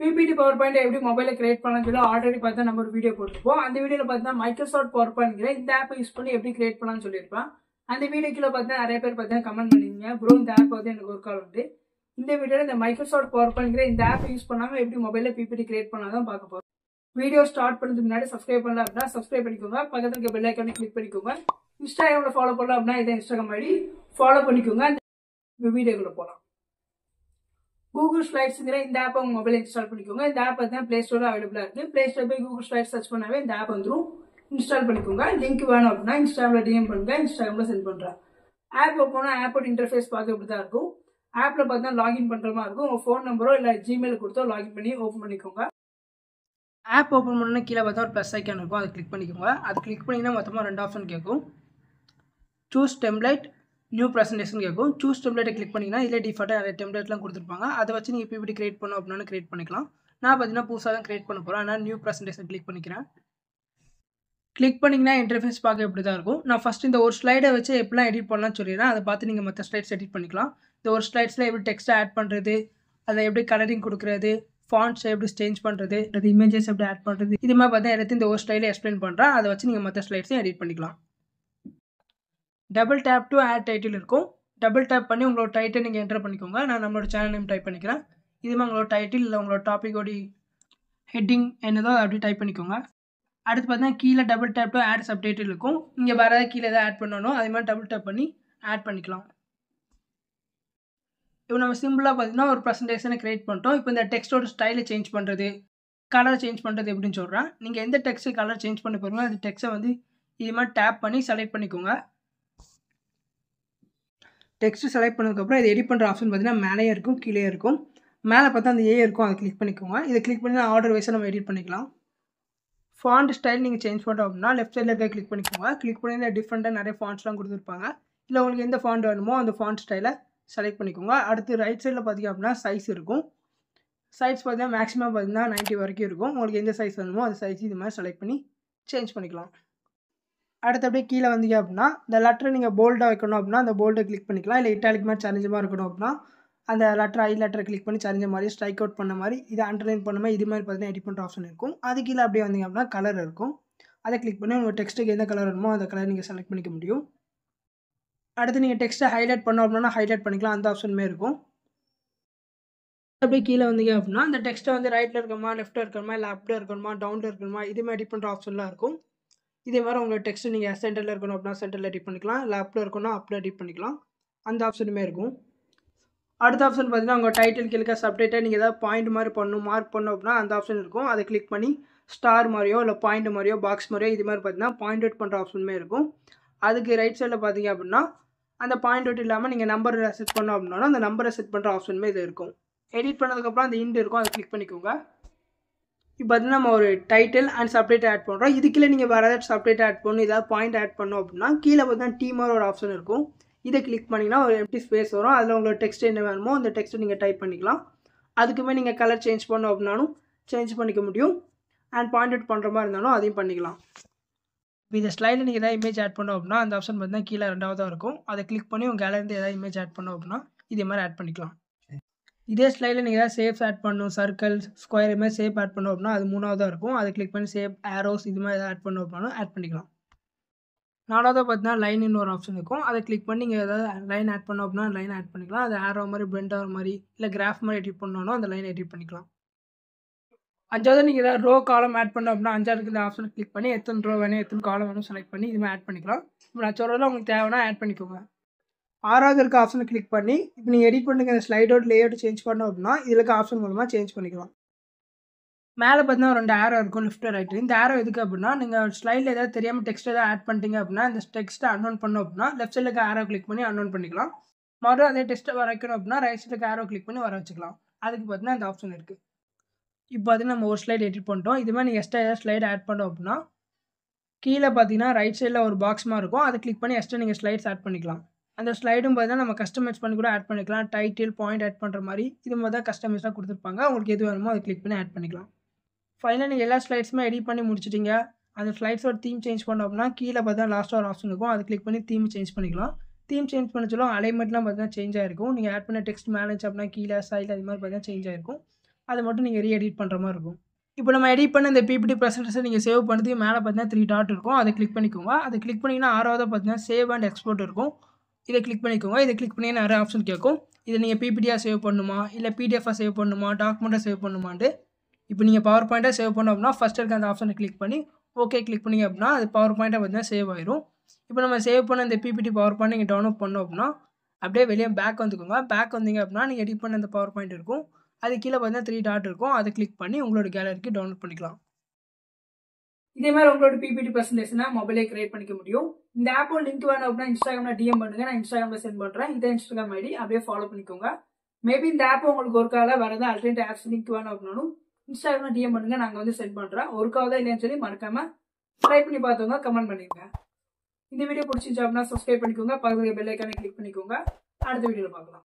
PPT PowerPoint எப்படி மொபைல்ல create பண்ணலாம்னு சொல்லி ஆல்ரெடி பார்த்தா நம்ம ஒரு வீடியோ போட்டுருப்போம். அந்த வீடியோல பார்த்தா மைக்ரோசாஃப்ட் PowerPointங்கிற இந்த ஆப்பை யூஸ் பண்ணி எப்படி கிரியேட் பண்ணலாம்னு சொல்லியிருப்பேன். அந்த வீடியோ கீழே பார்த்தா நிறைய பேர் பார்த்தா கமெண்ட் பண்ணிருந்தீங்க, ப்ரோ இந்த ஆப் வந்து எனக்கு ஒரு கால் உண்டு. இந்த வீடியோல இந்த மைக்ரோசாஃப்ட் PowerPointங்கிற இந்த ஆப்பை யூஸ் பண்ணாம எப்படி மொபைல்ல PPT கிரியேட் பண்ணாதான் பார்க்க போறோம். வீடியோ ஸ்டார்ட் பண்ணதுக்கு முன்னாடி சப்ஸ்கிரைப் பண்ணல அப்படின்னா சப்ஸ்கிரைப் பண்ணிக்கோங்க. பக்கத்துல இருக்க பெல் ஐகானை கிளிக் பண்ணிக்கோங்க. இன்ஸ்டாகிராம்ல ஃபாலோ பண்ணல அப்படின்னா இதை இன்ஸ்டாகிராம் ஐடி ஃபாலோ பண்ணிக்கோங்க. இந்த வீடியோக்குள்ள போகலாம். கூகுள் ஸ்லைட்ஸ்ங்கிற இந்த ஆப் உங்க மொபைல் இன்ஸ்டால் பண்ணிக்கோங்க. இந்த ஆப் வந்து பிளே ஸ்டோர்ல அவைலபிளா இருக்கு. பிளே ஸ்டோர் போய் கூகுள் ஸ்லைட்ஸ் சர்ச் பண்ணாவே இந்த ஆப் வந்துடும். இன்ஸ்டால் பண்ணிக்கோங்க. லிங்க் வேணும் அப்படின்னா இன்ஸ்டாகிராம்ல டிஎம் பண்ணுங்க, இன்ஸ்டாகிராம்ல சென்ட் பண்றேன். ஆப் ஓப்பனா ஆப்போட இன்டர்ஃபேஸ் பார்க்க இப்படிதான் இருக்கும். ஆப்ல பார்த்தா லாகின் பண்ற மாதிரி இருக்கும். உங்க ஃபோன் நம்பரோ இல்ல ஜிமெயில் கொடுத்தோ லாகின் பண்ணி ஓப்பன் பண்ணிக்கோங்க. ஆப் ஓப்பன் பண்ணா கீழே பார்த்தா ஒரு ப்ளஸ் ஐக்கான் இருக்கும், அதை கிளிக் பண்ணிக்கோங்க. அது கிளிக் பண்ணிங்கன்னா மொத்தமாக 2 ஆப்ஷன் கேட்கும். சூஸ் டெம்ப்ளேட், நியூ ப்ரெசன்டேஷன் கேட்கும். சூஸ் டெம்ப்ளேட்டை கிளிக் பண்ணிங்கன்னா இதில் டிஃபால்ட்டாக நிறைய டெம்ப்ளேட்லாம் கொடுத்துருப்பாங்க. அதை வச்சு நீங்கள் PPT கிரியேட் பண்ணணும் அப்படின்னா கிரியேட் பண்ணிக்கலாம். நான் பார்த்தீங்கன்னா புதுசாக தான் கிரியேட் பண்ண போகிறேன். அதனால் நியூ ப்ரெசன்டேஷன் கிளிக் பண்ணிக்கிறேன். கிளிக் பண்ணிங்கன்னா இன்டர்ஃபேஸ் பார்க்க இப்படி தான் இருக்கும். நான் ஃபஸ்ட் இந்த ஒரு ஸ்லைடை வச்சு எப்படிலாம் எடிட் பண்ணலாம்னு சொல்லிடுறேன். அதை பார்த்து நீங்கள் மற்ற ஸ்லைட்ஸ் எடிட் பண்ணிக்கலாம். இந்த ஒரு ஸ்லைட்ஸில் எப்படி டெக்ஸ்ட்டை ஆட் பண்ணுறது, அதை எப்படி கலரிங் கொடுக்குறது, ஃபாண்ட்ஸ் எப்படி சேஞ்ச் பண்ணுறது, அது இமேஜஸ் எப்படி ஆட் பண்ணுறது, இது மாதிரி பார்த்தா எல்லாத்தையும் இந்த ஒரு ஸ்டைலில் எக்ஸ்பிளைன் பண்ணுறேன். அதை வச்சு நீங்கள் மற்ற ஸ்லைட்ஸையும் எடிட் பண்ணிக்கலாம். Double tap to add title இருக்கும். டபுள் டேப் பண்ணி உங்களோட டைட்டில் நீங்கள் என்டர் பண்ணிக்கோங்க. நான் நம்மளோட சேனல் நேம் டைப் பண்ணிக்கிறேன். இதுமாதிரி உங்களோட டைட்டில் இல்லை உங்களோட டாப்பிக்கோட ஹெட்டிங் என்னதோ அப்படி டைப் பண்ணிக்கோங்க. அடுத்து பார்த்தீங்கன்னா கீழே double tap to add subtitle இருக்கும். இங்கே வேறு ஏதாவது கீழே எதாவது ஆட் பண்ணணும், அதே மாதிரி டபுள் டேப் பண்ணி ஆட் பண்ணிக்கலாம். இப்போ நம்ம சிம்பிளாக பார்த்தீங்கன்னா ஒரு ப்ரெசன்டேஷனை கிரியேட் பண்ணிட்டோம். இப்போ இந்த டெக்ஸ்ட்டோட ஸ்டைலை சேஞ்ச் பண்ணுறது, கலர் சேஞ்ச் பண்ணுறது எப்படின்னு சொல்கிறேன். நீங்கள் எந்த டெக்ஸ்ட்டு கலர் சேஞ்ச் பண்ண போகிறீங்களோ அந்த டெக்ஸ்ட்டை வந்து இது மாதிரி டேப் பண்ணி செலக்ட் பண்ணிக்கோங்க. டெக்ஸ்ட்டு செலக்ட் பண்ணதுக்கப்புறம் இதை எடிட் பண்ணுற ஆப்ஷன் பார்த்தீங்கன்னா மேலேயே இருக்கும், கீழே இருக்கும். மேலே பார்த்தா அந்த ஏ இருக்கும், அதை கிளிக் பண்ணிக்கோங்க. இதை கிளிக் பண்ணி ஆர்டர் வைஸாக நம்ம எடிட் பண்ணிக்கலாம். ஃபாண்ட் ஸ்டைல் நீங்கள் சேஞ்ச் பண்ணுறோம் அப்படின்னா லெஃப்ட் சைடில் இருக்க கிளிக் பண்ணிக்கோங்க. கிளிக் பண்ணி டிஃப்ரெண்ட்டாக நிறைய ஃபாண்ட்ஸ்லாம் கொடுத்துருப்பாங்க. இல்லை உங்களுக்கு எந்த ஃபாண்ட் வேணுமோ அந்த ஃபாண்ட் ஸ்டைலை செலக்ட் பண்ணிக்கோங்க. அடுத்து ரைட் சைடில் பார்த்திங்க அப்படின்னா சைஸ் இருக்கும். சைஸ் பார்த்தீங்கன்னா மேக்ஸிமம் பார்த்தீங்கன்னா 90 வரைக்கும் இருக்கும். உங்களுக்கு எந்த சைஸ் வேணுமோ அந்த சைஸ் இது மாதிரி செலக்ட் பண்ணி சேஞ்ச் பண்ணிக்கலாம். அடுத்து அப்படியே கீழே வந்தீங்க அப்படின்னா இந்த லெட்டரை நீங்கள் போல்டாக வைக்கணும் அப்படின்னா அந்த போல்டை கிளிக் பண்ணிக்கலாம். இல்லை இட்டாலிக் மாதிரி சேலஞ்சமாக இருக்கணும் அப்படின்னா அந்த லெட்டர் ஐ லெட்டரை கிளிக் பண்ணி சேலஞ்ச மாதிரி ஸ்ட்ரைக் அவுட் பண்ண மாதிரி இதை அண்டர்லைன் பண்ண மாதிரி இது மாதிரி பார்த்தீங்கன்னா எடிட் பண்ணுற ஆப்ஷன் இருக்கும். அது கீழே அப்படியே வந்தீங்க அப்படின்னா கலர் இருக்கும். அதை கிளிக் பண்ணி உங்கள் டெக்ஸ்ட்டுக்கு எந்த கலர் வேணுமோ அந்த கலர் நீங்கள் செலக்ட் பண்ணிக்க முடியும். அடுத்து நீங்கள் டெக்ஸ்ட்டை ஹைலைட் பண்ணோம் அப்படின்னா ஹைலைட் பண்ணிக்கலாம், அந்த ஆப்ஷனுமே இருக்கும். அப்படியே கீழே வந்தீங்க அப்படின்னா அந்த டெக்ஸ்ட்டை வந்து ரைட்டில் இருக்கணுமா, லெஃப்ட்டில் இருக்கணுமா, இல்லை அப்பில் இருக்கணுமா, டவுனில் இருக்கணுமா, இது மாதிரி எடிட் பண்ணுற ஆப்ஷன்லாம் இருக்கும். இதே மாதிரி உங்கள் டெக்ஸ்ட்டு நீங்கள் சென்டரில் இருக்கணும் அப்படின்னா சென்டரில் எடிட் பண்ணிக்கலாம், இல்லை அப்பில் இருக்கணும் அப்பில் எடிட் பண்ணிக்கலாம், அந்த ஆப்ஷனுமே இருக்கும். அடுத்த ஆப்ஷன் பார்த்தீங்கன்னா உங்கள் டைட்டில் கீழே சப்டைட்டை நீங்கள் ஏதாவது பாயிண்ட் மாதிரி பண்ணணும் மார்க் பண்ணணும் அப்படின்னா அந்த ஆப்ஷன் இருக்கும். அதை கிளிக் பண்ணி ஸ்டார் மாதிரியோ இல்லை பாயிண்ட் மாதிரியோ பாக்ஸ் மாதிரியோ இது மாதிரி பார்த்தீங்கன்னா பாயிண்ட் அவுட் பண்ணுற ஆப்ஷனுமே இருக்கும். அதுக்கு ரைட் சைடில் பார்த்தீங்க அப்படின்னா அந்த பாயிண்ட் அவுட் இல்லாமல் நீங்கள் நம்பரை செட் பண்ணோம் அப்படின்னா அந்த நம்பரை செட் பண்ணுற ஆப்ஷனுமே இது இருக்கும். எடிட் பண்ணதுக்கப்புறம் அந்த இண்ட் இருக்கும், அதை கிளிக் பண்ணிக்கோங்க. இப்போ பார்த்தீங்கன்னா நம்ம ஒரு டைட்டில் அண்ட் சப்டைட் ஆட் பண்ணுறோம். இதுக்குள்ளே நீங்கள் வேறு ஏதாச்சும் சப்டைட் ஆட் பண்ணணும், ஏதாவது பாயிண்ட் ஆட் பண்ணோம் அப்படின்னா கீழே பார்த்தீங்கன்னா டீ மாதிரி ஒரு ஆப்ஷன் இருக்கும். இதை கிளிக் பண்ணிங்கன்னா ஒரு எம்டி ஸ்பேஸ் வரும். அதில் உங்களோட டெக்ஸ்ட் என்ன வேணுமோ அந்த டெக்ஸ்ட்டை நீங்கள் டைப் பண்ணிக்கலாம். அதுக்குமே நீங்கள் கலர் சேஞ்ச் பண்ணோம் அப்படின்னாலும் சேஞ்ச் பண்ணிக்க முடியும். அண்ட் பாயிண்ட் அவுட் பண்ணுற மாதிரி இருந்தாலும் அதையும் பண்ணிக்கலாம். இப்போ இந்த ஸ்லைடில் நீங்கள் எதாவது இமேஜ் ஆட் பண்ணோம் அப்படின்னா அந்த ஆப்ஷன் பார்த்தீங்கன்னா கீழே 2வதாக இருக்கும். அதை கிளிக் பண்ணி உங்கள் கேலரிந்து எதாவது இமேஜ் ஆட் பண்ணோம் அப்படின்னா இதே மாதிரி ஆட் பண்ணிக்கலாம். இதே ஸ்லைடில் நீங்கள் ஏதாவது ஷேப்ஸ் ஆட் பண்ணணும், சர்க்கிள் ஸ்கொயர் இது மாதிரி ஷேப் ஆட் பண்ணோம் அப்படின்னா அது 3வதாக இருக்கும். அதை கிளிக் பண்ணி ஷேப் ஆரோஸ் இது மாதிரி எதாவது ஆட் பண்ணோம் அப்படின்னாலும் ஆட் பண்ணிக்கலாம். 4வதாக பார்த்தீங்கன்னா லைன்னு ஒரு ஆப்ஷன் இருக்கும். அதை கிளிக் பண்ணி நீங்கள் ஏதாவது லைன் ஆட் பண்ணோம் அப்படின்னா லைன் ஆட் பண்ணிக்கலாம். அது ஆரோ மாதிரி பெண்ட் ஆகிற மாதிரி இல்லை கிராஃப் மாதிரி எடிட் பண்ணணும் அந்த லைன் எடிட் பண்ணிக்கலாம். 5வது நீங்கள் ஏதாவது ரோ காலம் ஆட் பண்ணோம் அப்படின்னா 5வது இந்த ஆப்ஷனை கிளிக் பண்ணி எத்தனை ரோ வேணும் எத்தனை காலம் வேணும் செலக்ட் பண்ணி இதுமாதிரி ஆட் பண்ணிக்கலாம். இப்போ நான் சொல்கிறதுல உங்களுக்கு தேவைன்னா ஆட் பண்ணிக்கோங்க. 6வது இருக்க ஆப்ஷனை கிளிக் பண்ணி இப்போ நீங்கள் எடிட் பண்ணுங்க அந்த ஸ்லைடோட லேஅவுட் சேஞ்ச் பண்ணோம் அப்படின்னா இதில் இருக்க ஆப்ஷன் மூலமாக சேஞ்ச் பண்ணிக்கலாம். மேலே பார்த்தீங்கன்னா 2 ஆரோ இருக்கும் லெஃப்ட் ரைட். இந்த ஆரோ எதுக்கு அப்படின்னா நீங்கள் ஸ்லைடில் ஏதாவது தெரியாமல் டெக்ஸ்ட் ஏதாவது ஆட் பண்ணிட்டீங்க அப்படின்னா இந்த டெக்ஸ்ட்டை அன்னோன் பண்ணோம் அப்படின்னா லெஃப்ட் சைடில் இருக்க ஆரோ கிளிக் பண்ணி அன்னோன் பண்ணிக்கலாம். மறுபடியும் அதே டெக்ஸ்ட்டை வர வைக்கணும் அப்படின்னா ரைட் சைடில் இருக்க ஆரோ கிளிக் பண்ணி வர வச்சுக்கலாம். அதுக்கு பார்த்தீங்கன்னா இந்த ஆப்ஷன் இருக்குது. இப்போ பார்த்தீங்கன்னா நம்ம ஒரு ஸ்லைட் எடிட் பண்ணிட்டோம். இது மாதிரி நீங்கள் எக்ஸ்ட்ரா ஏதாவது ஸ்லைட் ஆட் பண்ணோம் அப்படின்னா கீழே பார்த்தீங்கன்னா ரைட் சைடில் ஒரு பாக்ஸ் மாதிரி இருக்கும். அதை கிளிக் பண்ணி எக்ஸ்ட்ரா நீங்கள் ஸ்லைட்ஸ் ஆட் பண்ணிக்கலாம். அந்த ஸ்லைடும் பார்த்தீங்கன்னா நம்ம கஸ்டமைஸ் பண்ணி கூட ஆட் பண்ணிக்கலாம். டைட்டில் பாயிண்ட் ஆட் பண்ணுற மாதிரி இது மாதிரி தான் கஸ்டமைஸாக கொடுத்துருப்பாங்க. உங்களுக்கு எது வேணுமோ அதை கிளிக் பண்ணி ஆட் பண்ணிக்கலாம். ஃபைனலாக நீங்கள் எல்லா ஸ்லைட்ஸுமே எடிட் பண்ணி முடிச்சிட்டிங்க. அந்த ஸ்லைட்ஸோட தீம் சேஞ்ச் பண்ணோம் அப்படின்னா கீழே பார்த்தீங்கன்னா லாஸ்ட்டாக ஒரு ஆப்ஷன் இருக்கும். அதை கிளிக் பண்ணி தீம் சேஞ்ச் பண்ணிக்கலாம். தீம் சேஞ்ச் பண்ண சொல்லும் அலைன்மெண்ட்லாம் பார்த்தீங்கன்னா சேஞ்ச் ஆகிருக்கும். நீங்கள் ஆட் பண்ண டெக்ஸ்ட் மேனேஜ் அப்படின்னா கீழே சைடில் அது மாதிரி பார்த்தீங்கன்னா சேஞ்ச் ஆகிருக்கும். அதை மட்டும் நீங்கள் எடிட் பண்ணுற மாதிரி இருக்கும். இப்போ நம்ம எடிட் பண்ண இந்த பிபிடி ப்ரெசன்டேஷன் நீங்கள் சேவ் பண்ணுறதுக்கு மேலே பார்த்தீங்கன்னா 3 டாட் இருக்கும். அதை கிளிக் பண்ணிக்கோங்க. அதை கிளிக் பண்ணிங்கன்னா 6வது பார்த்தீங்கன்னா சேவ் அண்ட் எக்ஸ்போர்ட் இருக்கும். இதை கிளிக் பண்ணிக்கோங்க. இதை கிளிக் பண்ணிங்கன்னா நிறைய ஆப்ஷன் கேட்கும். இதை நீங்கள் பிபிடியாக சேவ் பண்ணணுமா, இல்லை பிடிஎஃபாக சேவ் பண்ணணுமா, டாக்குமெண்ட்டாக சேவ் பண்ணணுமான்ட்டு. இப்போ நீங்கள் பவர் பாயிண்ட்டாக சேவ் பண்ணோம் அப்படின்னா ஃபஸ்ட் இருக்க அந்த ஆப்ஷனை கிளிக் பண்ணி ஓகே கிளிக் பண்ணிங்க அப்படின்னா அது பவர் பாயிண்ட்டாக பார்த்தீங்கன்னா சேவ் ஆயிரும். இப்போ நம்ம சேவ் பண்ண இந்த பிபிடி பவர் பாயிண்ட் நீங்கள் டவுன்லோட் பண்ணோம் அப்படின்னா அப்படியே வெளியே பேக் வந்துக்கோங்க. பேக் வந்தீங்க அப்படின்னா நீங்கள் எடிட் பண்ண இந்த பவர் பாயிண்ட் இருக்கும். அது கீழே பார்த்தீங்கன்னா 3 டாட் இருக்கும். அதை கிளிக் பண்ணி உங்களோட கேலரிக்கு டவுன்லோட் பண்ணிக்கலாம். இதே மாதிரி உங்களோட பிபிடி ப்ரெசன்டேஷனை மொபைலே கிரியேட் பண்ணிக்க முடியும். இந்த ஆப்போட லிங்க் வேணும் அப்படின்னா இன்ஸ்டாகிராம்ல டிஎம் பண்ணுங்க. நான் இன்ஸ்டாகிராம்ல சென்ட் பண்றேன். இதை இன்ஸ்டாகிராம் ஐடி அப்படியே ஃபாலோ பண்ணிக்கோங்க. மேபி இந்த ஆப் உங்களுக்கு ஒர்க்கால வேற ஏதாவது அல்டர்னேட் ஆப்ஸ் லிங்க் வேணும் அப்படின்னாலும் இன்ஸ்டாகிராம்ல டிஎம் பண்ணுங்க. நாங்கள் வந்து சென்ட் பண்றோம். ஒர்க்காவதா இல்லைன்னு சொல்லி மறக்காம ட்ரை பண்ணி பார்த்தவங்க கமெண்ட் பண்ணிருங்க. இந்த வீடியோ பிடிச்சிருந்துச்சு அப்படின்னா சப்ஸ்கிரைப் பண்ணிக்கோங்க. பக்கத்துல பெல் ஐக்கானை கிளிக் பண்ணிக்கோங்க. அடுத்த வீடியோல பார்க்கலாம்.